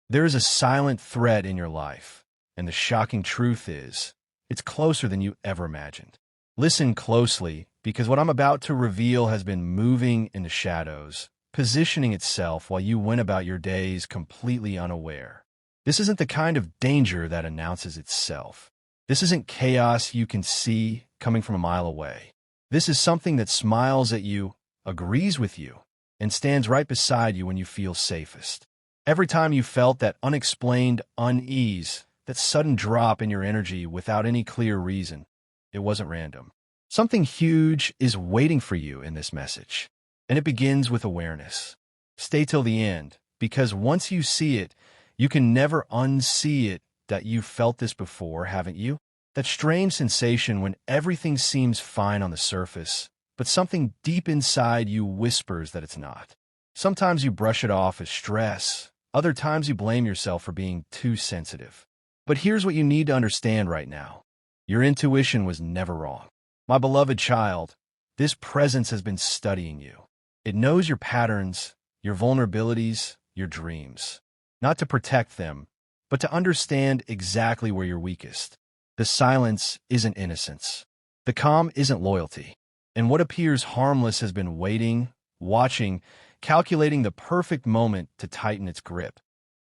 There is a silent threat in your life, and the shocking truth is, it's closer than you ever imagined. Listen closely, because what I'm about to reveal has been moving in the shadows, positioning itself while you went about your days completely unaware. This isn't the kind of danger that announces itself. This isn't chaos you can see coming from a mile away. This is something that smiles at you, agrees with you, and stands right beside you when you feel safest. Every time you felt that unexplained unease, that sudden drop in your energy without any clear reason, it wasn't random. Something huge is waiting for you in this message, and it begins with awareness. Stay till the end, because once you see it, you can never unsee it. That you've felt this before, haven't you? That strange sensation when everything seems fine on the surface, but something deep inside you whispers that it's not. Sometimes you brush it off as stress. Other times you blame yourself for being too sensitive. But here's what you need to understand right now. Your intuition was never wrong. My beloved child, this presence has been studying you. It knows your patterns, your vulnerabilities, your dreams. Not to protect them, but to understand exactly where you're weakest. The silence isn't innocence. The calm isn't loyalty. And what appears harmless has been waiting, watching, calculating the perfect moment to tighten its grip.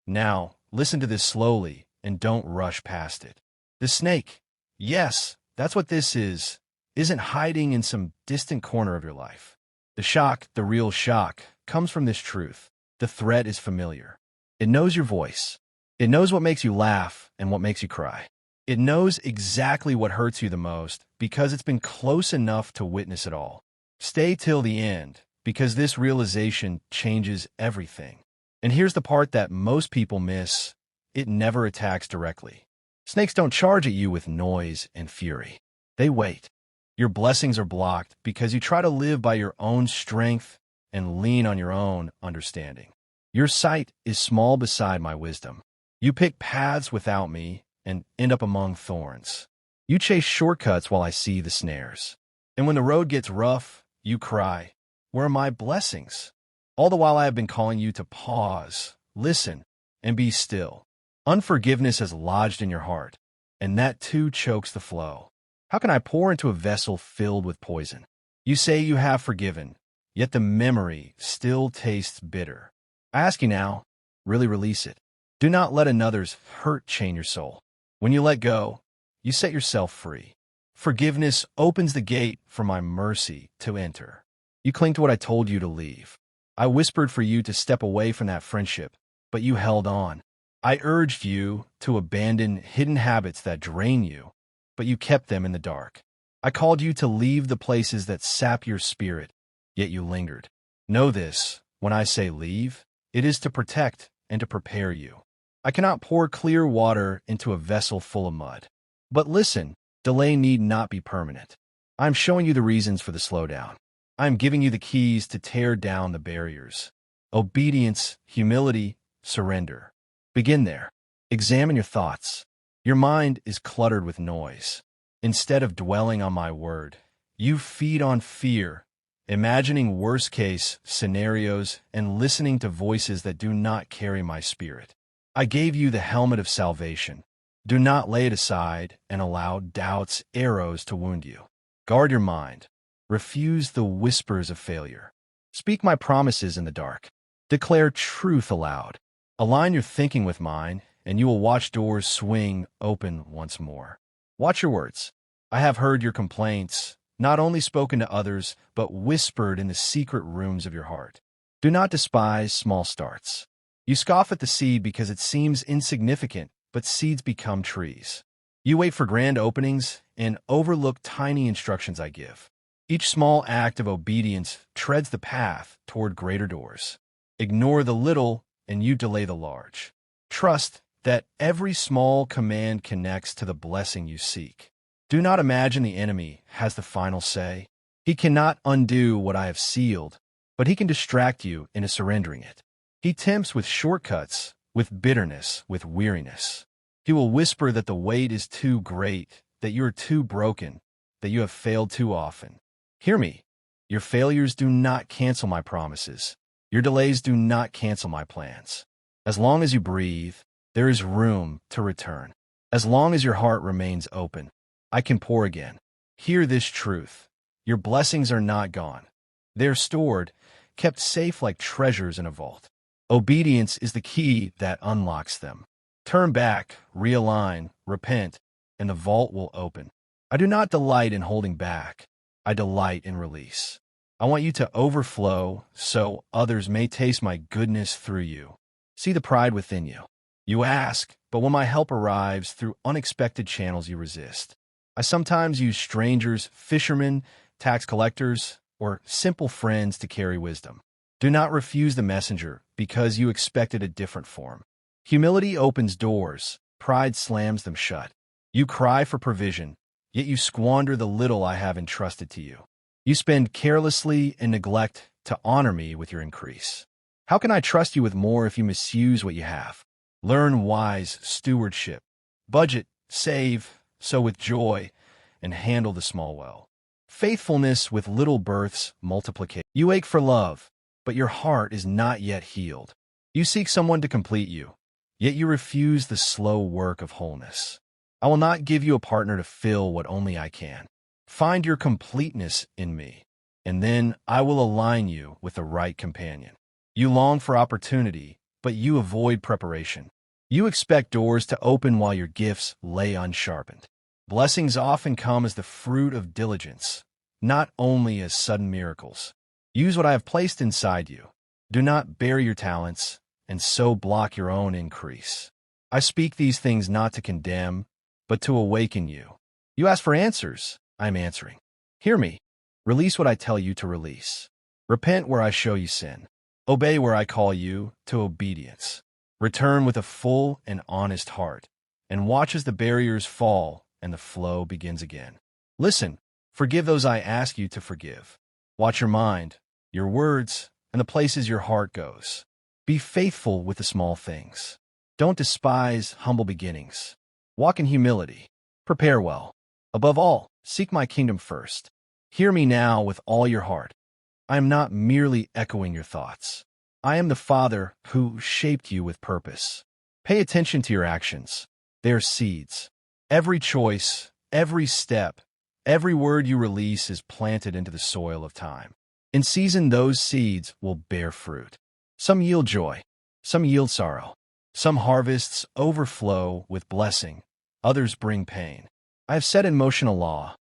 Now, listen to this slowly and don't rush past it. The snake, yes, that's what this is, isn't hiding in some distant corner of your life. The shock, the real shock, comes from this truth. The threat is familiar. It knows your voice. It knows what makes you laugh and what makes you cry. It knows exactly what hurts you the most because it's been close enough to witness it all. Stay till the end, because this realization changes everything. And here's the part that most people miss. It never attacks directly. Snakes don't charge at you with noise and fury. They wait. Your blessings are blocked because you try to live by your own strength and lean on your own understanding. Your sight is small beside my wisdom. You pick paths without me and end up among thorns. You chase shortcuts while I see the snares. And when the road gets rough, you cry, "Where are my blessings?" All the while I have been calling you to pause, listen, and be still. Unforgiveness has lodged in your heart, and that too chokes the flow. How can I pour into a vessel filled with poison? You say you have forgiven, yet the memory still tastes bitter. I ask you now, really release it. Do not let another's hurt chain your soul. When you let go, you set yourself free. Forgiveness opens the gate for my mercy to enter. You cling to what I told you to leave. I whispered for you to step away from that friendship, but you held on. I urged you to abandon hidden habits that drain you, but you kept them in the dark. I called you to leave the places that sap your spirit, yet you lingered. Know this, when I say leave, it is to protect and to prepare you. I cannot pour clear water into a vessel full of mud. But listen, delay need not be permanent. I am showing you the reasons for the slowdown. I am giving you the keys to tear down the barriers. Obedience, humility, surrender. Begin there. Examine your thoughts. Your mind is cluttered with noise. Instead of dwelling on my word, you feed on fear, imagining worst-case scenarios and listening to voices that do not carry my spirit. I gave you the helmet of salvation. Do not lay it aside and allow doubt's arrows to wound you. Guard your mind. Refuse the whispers of failure. Speak my promises in the dark. Declare truth aloud. Align your thinking with mine, and you will watch doors swing open once more. Watch your words. I have heard your complaints, not only spoken to others, but whispered in the secret rooms of your heart. Do not despise small starts. You scoff at the seed because it seems insignificant, but seeds become trees. You wait for grand openings and overlook tiny instructions I give. Each small act of obedience treads the path toward greater doors. Ignore the little, and you delay the large. Trust that every small command connects to the blessing you seek. Do not imagine the enemy has the final say. He cannot undo what I have sealed, but he can distract you into surrendering it. He tempts with shortcuts, with bitterness, with weariness. He will whisper that the weight is too great, that you are too broken, that you have failed too often. Hear me. Your failures do not cancel my promises. Your delays do not cancel my plans. As long as you breathe, there is room to return. As long as your heart remains open, I can pour again. Hear this truth. Your blessings are not gone. They're stored, kept safe like treasures in a vault. Obedience is the key that unlocks them. Turn back, realign, repent, and the vault will open. I do not delight in holding back. I delight in release. I want you to overflow so others may taste my goodness through you. See the pride within you. You ask, but when my help arrives through unexpected channels, you resist. I sometimes use strangers, fishermen, tax collectors, or simple friends to carry wisdom. Do not refuse the messenger because you expected a different form. Humility opens doors, pride slams them shut. You cry for provision, yet you squander the little I have entrusted to you. You spend carelessly and neglect to honor me with your increase. How can I trust you with more if you misuse what you have? Learn wise stewardship. Budget, save, sow with joy, and handle the small well. Faithfulness with little births multiplication. You ache for love, but your heart is not yet healed. You seek someone to complete you, yet you refuse the slow work of wholeness. I will not give you a partner to fill what only I can. Find your completeness in me, and then I will align you with the right companion. You long for opportunity, but you avoid preparation. You expect doors to open while your gifts lay unsharpened. Blessings often come as the fruit of diligence, not only as sudden miracles. Use what I have placed inside you. Do not bury your talents, and so block your own increase. I speak these things not to condemn, but to awaken you. You ask for answers, I am answering. Hear me. Release what I tell you to release. Repent where I show you sin. Obey where I call you to obedience. Return with a full and honest heart, and watch as the barriers fall and the flow begins again. Listen, forgive those I ask you to forgive. Watch your mind, your words, and the places your heart goes. Be faithful with the small things. Don't despise humble beginnings. Walk in humility. Prepare well. Above all, seek my kingdom first. Hear me now with all your heart. I am not merely echoing your thoughts. I am the Father who shaped you with purpose. Pay attention to your actions. They are seeds. Every choice, every step, every word you release is planted into the soil of time. In season, those seeds will bear fruit. Some yield joy, some yield sorrow. Some harvests overflow with blessing, others bring pain. I have set in motion a law.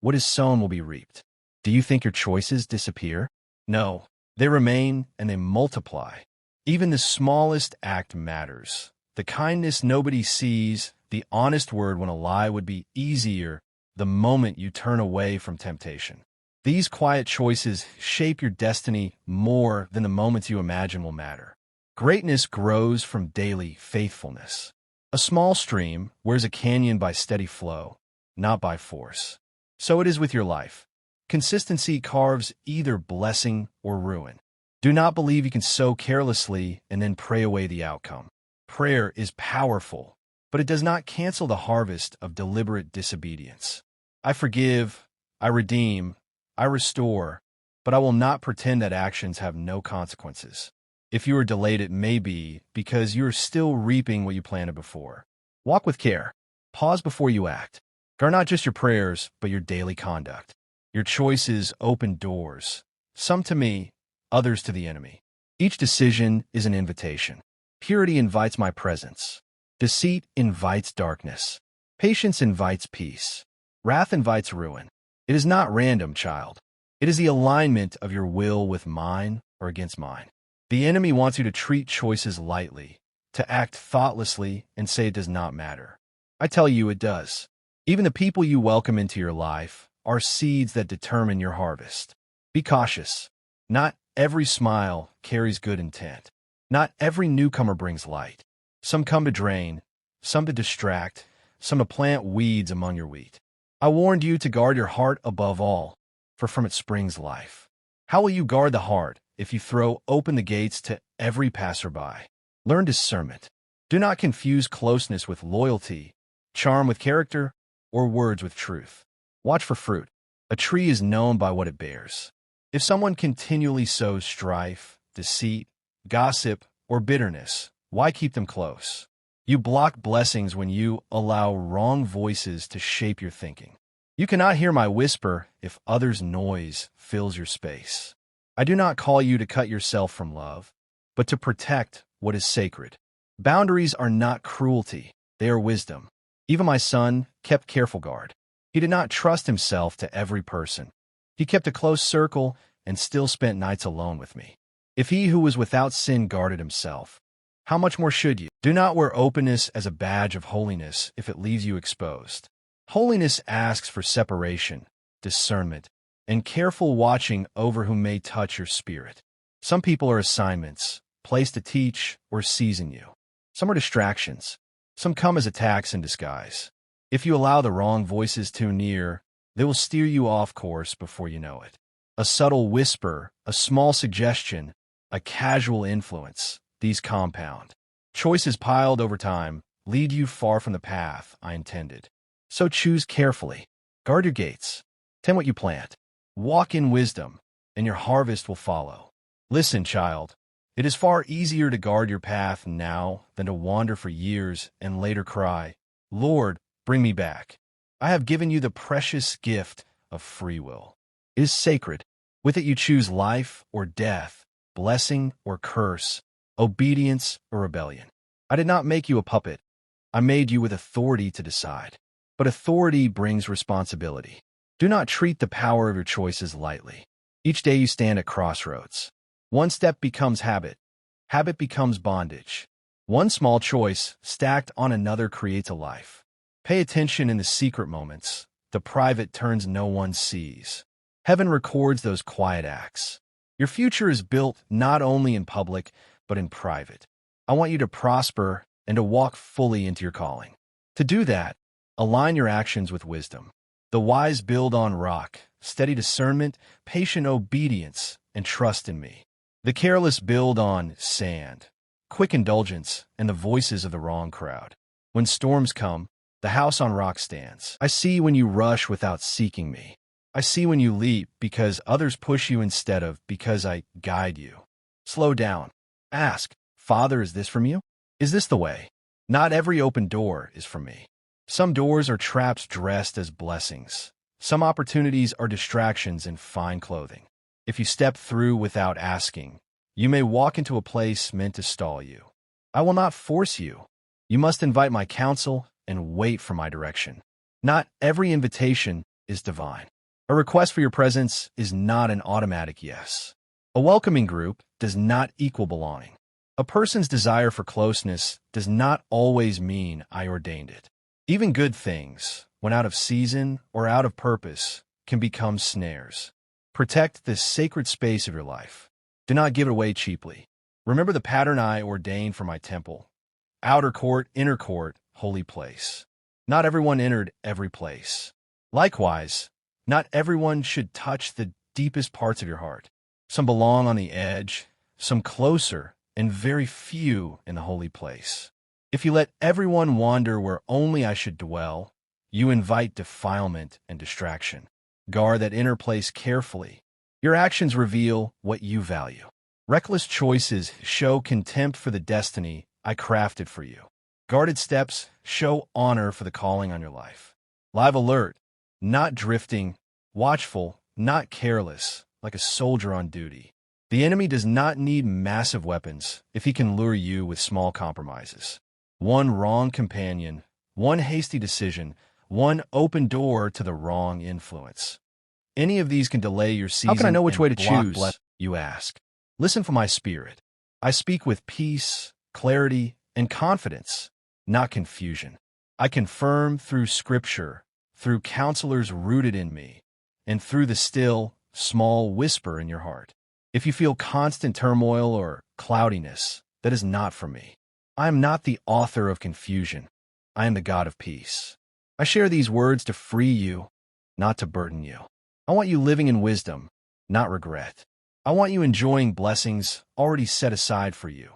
What is sown will be reaped. Do you think your choices disappear? No, they remain and they multiply. Even the smallest act matters. The kindness nobody sees, the honest word when a lie would be easier the moment you turn away from temptation. These quiet choices shape your destiny more than the moments you imagine will matter. Greatness grows from daily faithfulness. A small stream wears a canyon by steady flow, not by force. So it is with your life. Consistency carves either blessing or ruin. Do not believe you can sow carelessly and then pray away the outcome. Prayer is powerful, but it does not cancel the harvest of deliberate disobedience. I forgive, I redeem, I restore, but I will not pretend that actions have no consequences. If you are delayed, it may be because you are still reaping what you planted before. Walk with care. Pause before you act. Guard not just your prayers, but your daily conduct. Your choices open doors, some to me, others to the enemy. Each decision is an invitation. Purity invites my presence. Deceit invites darkness. Patience invites peace. Wrath invites ruin. It is not random, child. It is the alignment of your will with mine or against mine. The enemy wants you to treat choices lightly, to act thoughtlessly and say it does not matter. I tell you it does. Even the people you welcome into your life are seeds that determine your harvest. Be cautious. Not every smile carries good intent. Not every newcomer brings light. Some come to drain, some to distract, some to plant weeds among your wheat. I warned you to guard your heart above all, for from it springs life. How will you guard the heart if you throw open the gates to every passerby? Learn discernment. Do not confuse closeness with loyalty, charm with character, or words with truth. Watch for fruit. A tree is known by what it bears. If someone continually sows strife, deceit, gossip, or bitterness, why keep them close? You block blessings when you allow wrong voices to shape your thinking. You cannot hear my whisper if others' noise fills your space. I do not call you to cut yourself from love, but to protect what is sacred. Boundaries are not cruelty, they are wisdom. Even my son kept careful guard. He did not trust himself to every person. He kept a close circle and still spent nights alone with me. If he who was without sin guarded himself, how much more should you? Do not wear openness as a badge of holiness if it leaves you exposed. Holiness asks for separation, discernment, and careful watching over who may touch your spirit. Some people are assignments, placed to teach or season you. Some are distractions. Some come as attacks in disguise. If you allow the wrong voices too near, they will steer you off course before you know it. A subtle whisper, a small suggestion, a casual influence, these compound. Choices piled over time lead you far from the path I intended. So choose carefully. Guard your gates. Tend what you plant. Walk in wisdom, and your harvest will follow. Listen, child. It is far easier to guard your path now than to wander for years and later cry, Lord, bring me back. I have given you the precious gift of free will. It is sacred. With it you choose life or death, blessing or curse, obedience or rebellion. I did not make you a puppet. I made you with authority to decide. But authority brings responsibility. Do not treat the power of your choices lightly. Each day you stand at crossroads. One step becomes habit. Habit becomes bondage. One small choice stacked on another creates a life. Pay attention in the secret moments. The private turns no one sees. Heaven records those quiet acts. Your future is built not only in public, but in private. I want you to prosper and to walk fully into your calling. To do that, align your actions with wisdom. The wise build on rock, steady discernment, patient obedience, and trust in me. The careless build on sand, quick indulgence, and the voices of the wrong crowd. When storms come, the house on rock stands. I see when you rush without seeking me. I see when you leap because others push you instead of because I guide you. Slow down. Ask, Father, is this from you? Is this the way? Not every open door is from me. Some doors are traps dressed as blessings. Some opportunities are distractions in fine clothing. If you step through without asking, you may walk into a place meant to stall you. I will not force you. You must invite my counsel and wait for my direction. Not every invitation is divine. A request for your presence is not an automatic yes. A welcoming group does not equal belonging. A person's desire for closeness does not always mean I ordained it. Even good things, when out of season or out of purpose, can become snares. Protect this sacred space of your life. Do not give it away cheaply. Remember the pattern I ordained for my temple. Outer court, inner court, holy place. Not everyone entered every place. Likewise, not everyone should touch the deepest parts of your heart. Some belong on the edge, some closer, and very few in the holy place. If you let everyone wander where only I should dwell, you invite defilement and distraction. Guard that inner place carefully. Your actions reveal what you value. Reckless choices show contempt for the destiny I crafted for you. Guarded steps show honor for the calling on your life. Live alert, not drifting, watchful, not careless, like a soldier on duty. The enemy does not need massive weapons if he can lure you with small compromises. One wrong companion, one hasty decision, one open door to the wrong influence. Any of these can delay your season. How can I know which way to choose? You ask. Listen for my spirit. I speak with peace, clarity, and confidence, not confusion. I confirm through scripture, through counselors rooted in me, and through the still, small whisper in your heart. If you feel constant turmoil or cloudiness, that is not from me. I am not the author of confusion. I am the God of peace. I share these words to free you, not to burden you. I want you living in wisdom, not regret. I want you enjoying blessings already set aside for you,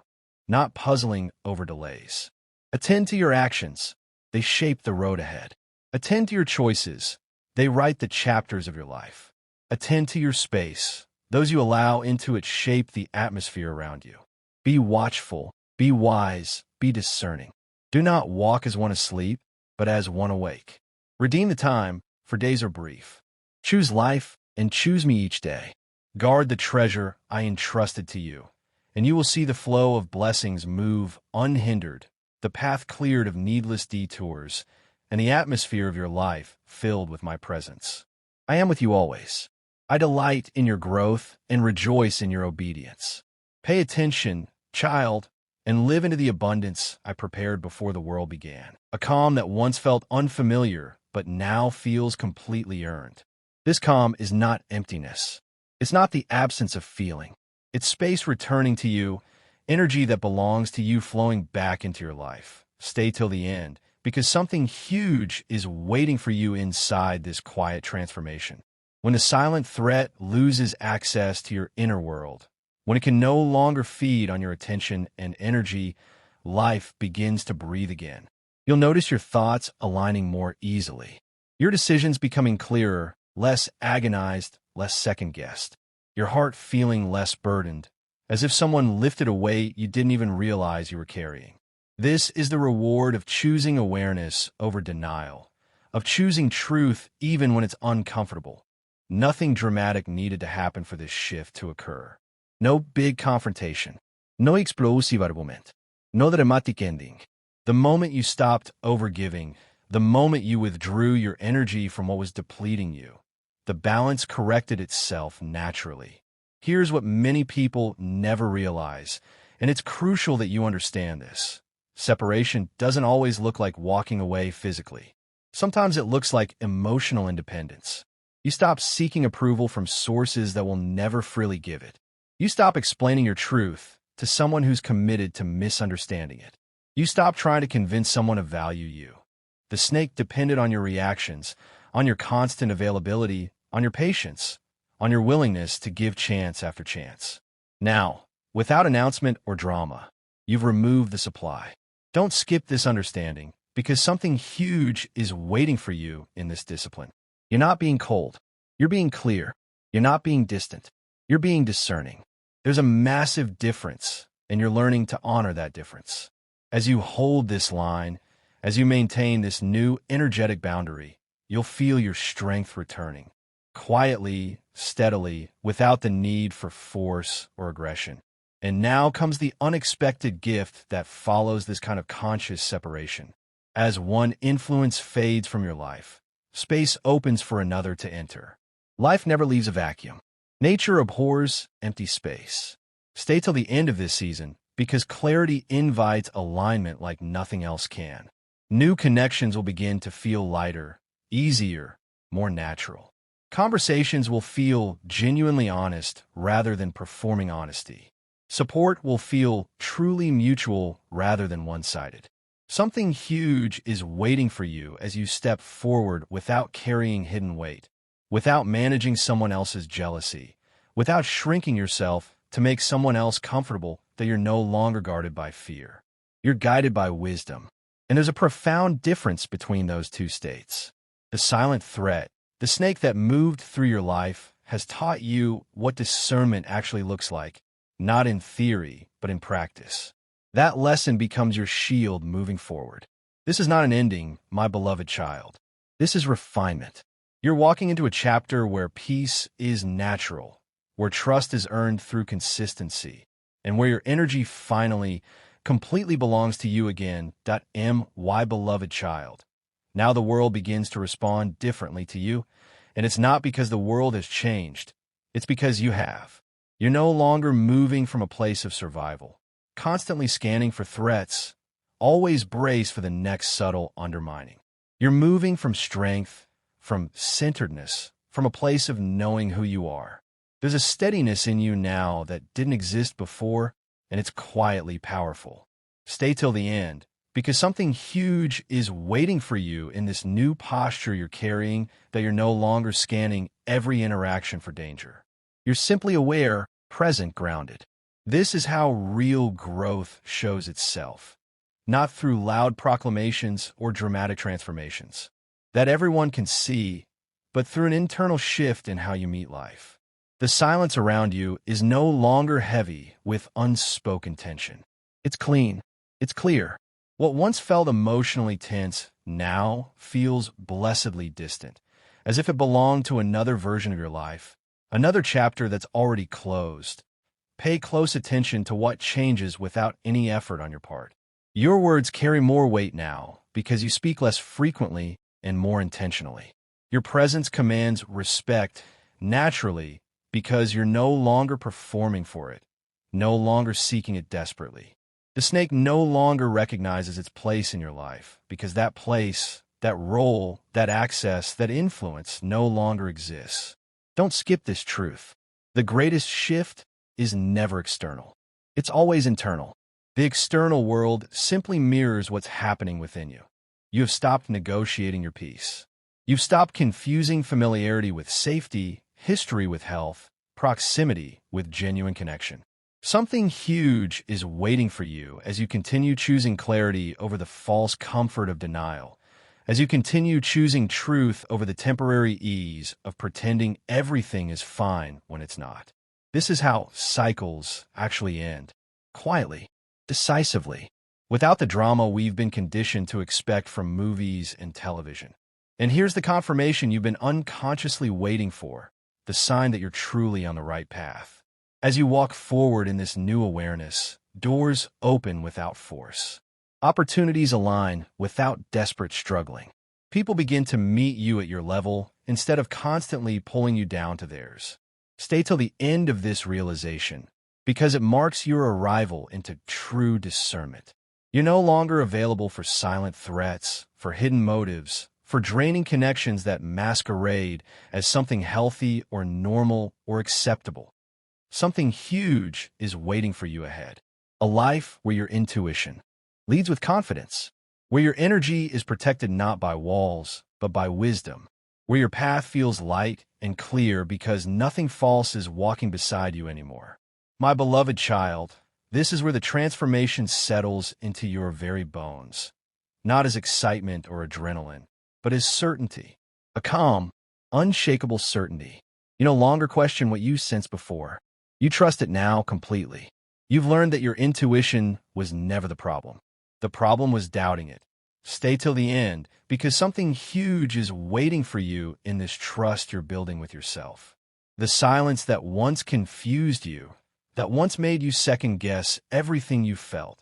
not puzzling over delays. Attend to your actions. They shape the road ahead. Attend to your choices. They write the chapters of your life. Attend to your space. Those you allow into it shape the atmosphere around you. Be watchful. Be wise, be discerning. Do not walk as one asleep, but as one awake. Redeem the time, for days are brief. Choose life, and choose me each day. Guard the treasure I entrusted to you, and you will see the flow of blessings move unhindered, the path cleared of needless detours, and the atmosphere of your life filled with my presence. I am with you always. I delight in your growth and rejoice in your obedience. Pay attention, child, and live into the abundance I prepared before the world began. A calm that once felt unfamiliar, but now feels completely earned. This calm is not emptiness. It's not the absence of feeling. It's space returning to you, energy that belongs to you flowing back into your life. Stay till the end, because something huge is waiting for you inside this quiet transformation. When the silent threat loses access to your inner world, when it can no longer feed on your attention and energy, life begins to breathe again. You'll notice your thoughts aligning more easily. Your decisions becoming clearer, less agonized, less second-guessed. Your heart feeling less burdened, as if someone lifted a weight you didn't even realize you were carrying. This is the reward of choosing awareness over denial, of choosing truth even when it's uncomfortable. Nothing dramatic needed to happen for this shift to occur. No big confrontation. No explosive argument. No dramatic ending. The moment you stopped overgiving, the moment you withdrew your energy from what was depleting you, the balance corrected itself naturally. Here's what many people never realize, and it's crucial that you understand this. Separation doesn't always look like walking away physically. Sometimes it looks like emotional independence. You stop seeking approval from sources that will never freely give it. You stop explaining your truth to someone who's committed to misunderstanding it. You stop trying to convince someone to value you. The snake depended on your reactions, on your constant availability, on your patience, on your willingness to give chance after chance. Now, without announcement or drama, you've removed the supply. Don't skip this understanding, because something huge is waiting for you in this discipline. You're not being cold. You're being clear. You're not being distant. You're being discerning. There's a massive difference, and you're learning to honor that difference. As you hold this line, as you maintain this new energetic boundary, you'll feel your strength returning. Quietly, steadily, without the need for force or aggression. And now comes the unexpected gift that follows this kind of conscious separation. As one influence fades from your life, space opens for another to enter. Life never leaves a vacuum. Nature abhors empty space. Stay till the end of this season, because clarity invites alignment like nothing else can. New connections will begin to feel lighter, easier, more natural. Conversations will feel genuinely honest rather than performing honesty. Support will feel truly mutual rather than one-sided. Something huge is waiting for you as you step forward without carrying hidden weight, without managing someone else's jealousy, without shrinking yourself to make someone else comfortable that you're no longer guarded by fear. You're guided by wisdom. And there's a profound difference between those two states. The silent threat, the snake that moved through your life, has taught you what discernment actually looks like, not in theory, but in practice. That lesson becomes your shield moving forward. This is not an ending, my beloved child. This is refinement. You're walking into a chapter where peace is natural, where trust is earned through consistency, and where your energy finally, completely belongs to you again. My beloved child. Now the world begins to respond differently to you, and it's not because the world has changed. It's because you have. You're no longer moving from a place of survival, constantly scanning for threats, always brace for the next subtle undermining. You're moving from strength, from centeredness, from a place of knowing who you are. There's a steadiness in you now that didn't exist before, and it's quietly powerful. Stay till the end, because something huge is waiting for you in this new posture you're carrying, that you're no longer scanning every interaction for danger. You're simply aware, present, grounded. This is how real growth shows itself, not through loud proclamations or dramatic transformations that everyone can see, but through an internal shift in how you meet life. The silence around you is no longer heavy with unspoken tension. It's clean. It's clear. What once felt emotionally tense now feels blessedly distant, as if it belonged to another version of your life, another chapter that's already closed. Pay close attention to what changes without any effort on your part. Your words carry more weight now because you speak less frequently and more intentionally. Your presence commands respect naturally because you're no longer performing for it, no longer seeking it desperately. The snake no longer recognizes its place in your life because that place, that role, that access, that influence no longer exists. Don't skip this truth. The greatest shift is never external. It's always internal. The external world simply mirrors what's happening within you. You have stopped negotiating your peace. You've stopped confusing familiarity with safety, history with health, proximity with genuine connection. Something huge is waiting for you as you continue choosing clarity over the false comfort of denial, as you continue choosing truth over the temporary ease of pretending everything is fine when it's not. This is how cycles actually end. Quietly, decisively, without the drama we've been conditioned to expect from movies and television. And here's the confirmation you've been unconsciously waiting for, the sign that you're truly on the right path. As you walk forward in this new awareness, doors open without force. Opportunities align without desperate struggling. People begin to meet you at your level instead of constantly pulling you down to theirs. Stay till the end of this realization, because it marks your arrival into true discernment. You're no longer available for silent threats, for hidden motives, for draining connections that masquerade as something healthy or normal or acceptable. Something huge is waiting for you ahead. A life where your intuition leads with confidence, where your energy is protected not by walls, but by wisdom, where your path feels light and clear because nothing false is walking beside you anymore. My beloved child, this is where the transformation settles into your very bones, not as excitement or adrenaline, but as certainty, a calm, unshakable certainty. You no longer question what you sensed before. You trust it now completely. You've learned that your intuition was never the problem. The problem was doubting it. Stay till the end, because something huge is waiting for you in this trust you're building with yourself. The silence that once confused you, that once made you second-guess everything you felt,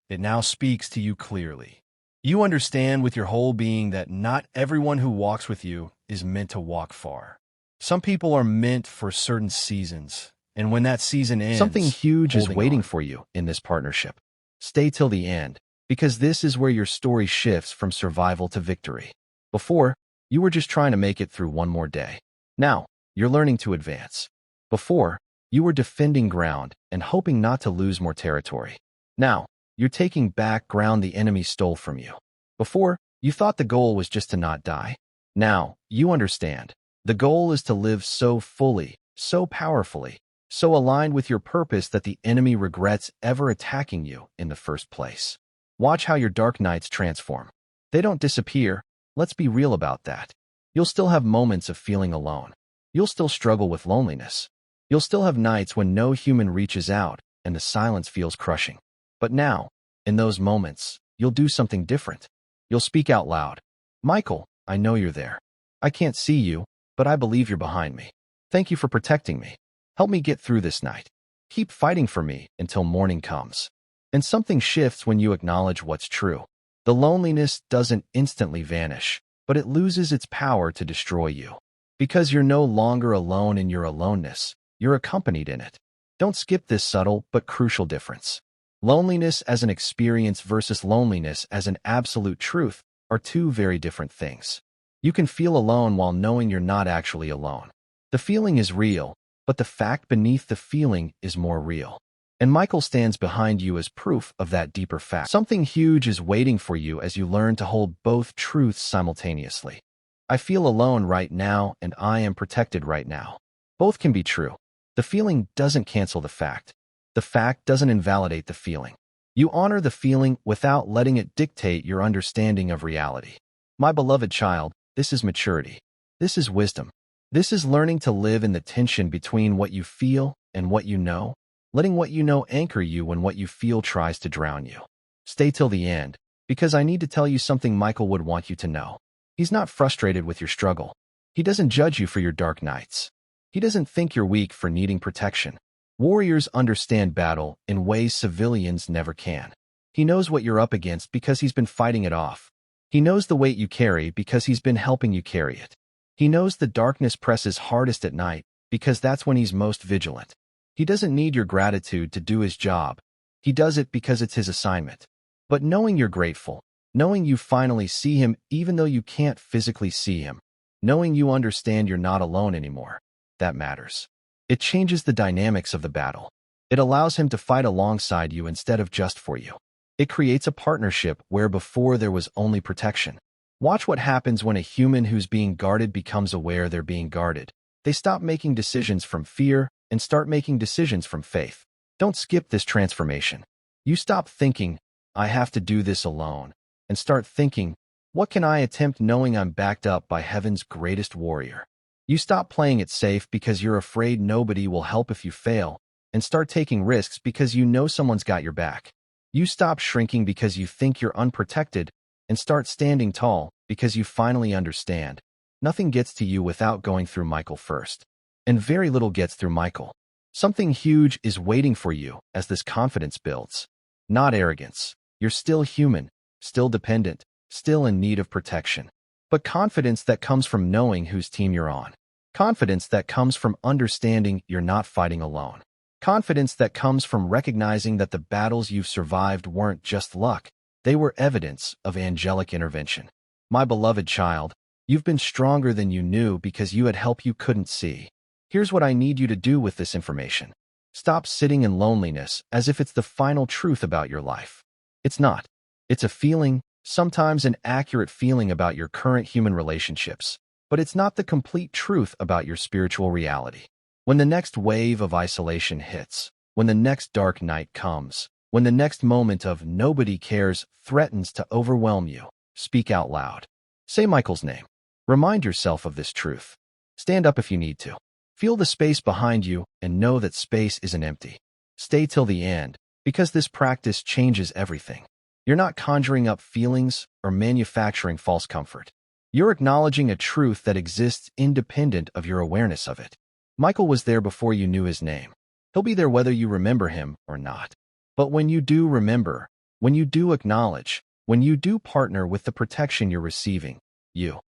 it now speaks to you clearly. You understand with your whole being that not everyone who walks with you is meant to walk far. Some people are meant for certain seasons, and when that season ends, something huge is waiting for you in this partnership. Stay till the end, because this is where your story shifts from survival to victory. Before, you were just trying to make it through one more day. Now, you're learning to advance. Before, you were defending ground and hoping not to lose more territory. Now, you're taking back ground the enemy stole from you. Before, you thought the goal was just to not die. Now, you understand. The goal is to live so fully, so powerfully, so aligned with your purpose that the enemy regrets ever attacking you in the first place. Watch how your dark nights transform. They don't disappear. Let's be real about that. You'll still have moments of feeling alone. You'll still struggle with loneliness. You'll still have nights when no human reaches out and the silence feels crushing. But now, in those moments, you'll do something different. You'll speak out loud. Michael, I know you're there. I can't see you, but I believe you're behind me. Thank you for protecting me. Help me get through this night. Keep fighting for me until morning comes. And something shifts when you acknowledge what's true. The loneliness doesn't instantly vanish, but it loses its power to destroy you. Because you're no longer alone in your aloneness, you're accompanied in it. Don't skip this subtle but crucial difference. Loneliness as an experience versus loneliness as an absolute truth are two very different things. You can feel alone while knowing you're not actually alone. The feeling is real, but the fact beneath the feeling is more real. And Michael stands behind you as proof of that deeper fact. Something huge is waiting for you as you learn to hold both truths simultaneously. I feel alone right now and I am protected right now. Both can be true. The feeling doesn't cancel the fact. The fact doesn't invalidate the feeling. You honor the feeling without letting it dictate your understanding of reality. My beloved child, this is maturity. This is wisdom. This is learning to live in the tension between what you feel and what you know, letting what you know anchor you when what you feel tries to drown you. Stay till the end, because I need to tell you something Michael would want you to know. He's not frustrated with your struggle. He doesn't judge you for your dark nights. He doesn't think you're weak for needing protection. Warriors understand battle in ways civilians never can. He knows what you're up against because he's been fighting it off. He knows the weight you carry because he's been helping you carry it. He knows the darkness presses hardest at night because that's when he's most vigilant. He doesn't need your gratitude to do his job. He does it because it's his assignment. But knowing you're grateful, knowing you finally see him even though you can't physically see him, knowing you understand you're not alone anymore, that matters. It changes the dynamics of the battle. It allows him to fight alongside you instead of just for you. It creates a partnership where before there was only protection. Watch what happens when a human who's being guarded becomes aware they're being guarded. They stop making decisions from fear and start making decisions from faith. Don't skip this transformation. You stop thinking, I have to do this alone, and start thinking, what can I attempt knowing I'm backed up by heaven's greatest warrior? You stop playing it safe because you're afraid nobody will help if you fail, and start taking risks because you know someone's got your back. You stop shrinking because you think you're unprotected, and start standing tall because you finally understand. Nothing gets to you without going through Michael first. And very little gets through Michael. Something huge is waiting for you as this confidence builds. Not arrogance. You're still human, still dependent, still in need of protection. But confidence that comes from knowing whose team you're on. Confidence that comes from understanding you're not fighting alone. Confidence that comes from recognizing that the battles you've survived weren't just luck. They were evidence of angelic intervention. My beloved child, you've been stronger than you knew because you had help you couldn't see. Here's what I need you to do with this information. Stop sitting in loneliness as if it's the final truth about your life. It's not. It's a feeling, sometimes an accurate feeling about your current human relationships, but it's not the complete truth about your spiritual reality. When the next wave of isolation hits, when the next dark night comes, when the next moment of nobody cares threatens to overwhelm you, speak out loud. Say Michael's name. Remind yourself of this truth. Stand up if you need to. Feel the space behind you and know that space isn't empty. Stay till the end, because this practice changes everything. You're not conjuring up feelings or manufacturing false comfort. You're acknowledging a truth that exists independent of your awareness of it. Michael was there before you knew his name. He'll be there whether you remember him or not. But when you do remember, when you do acknowledge, when you do partner with the protection you're receiving, you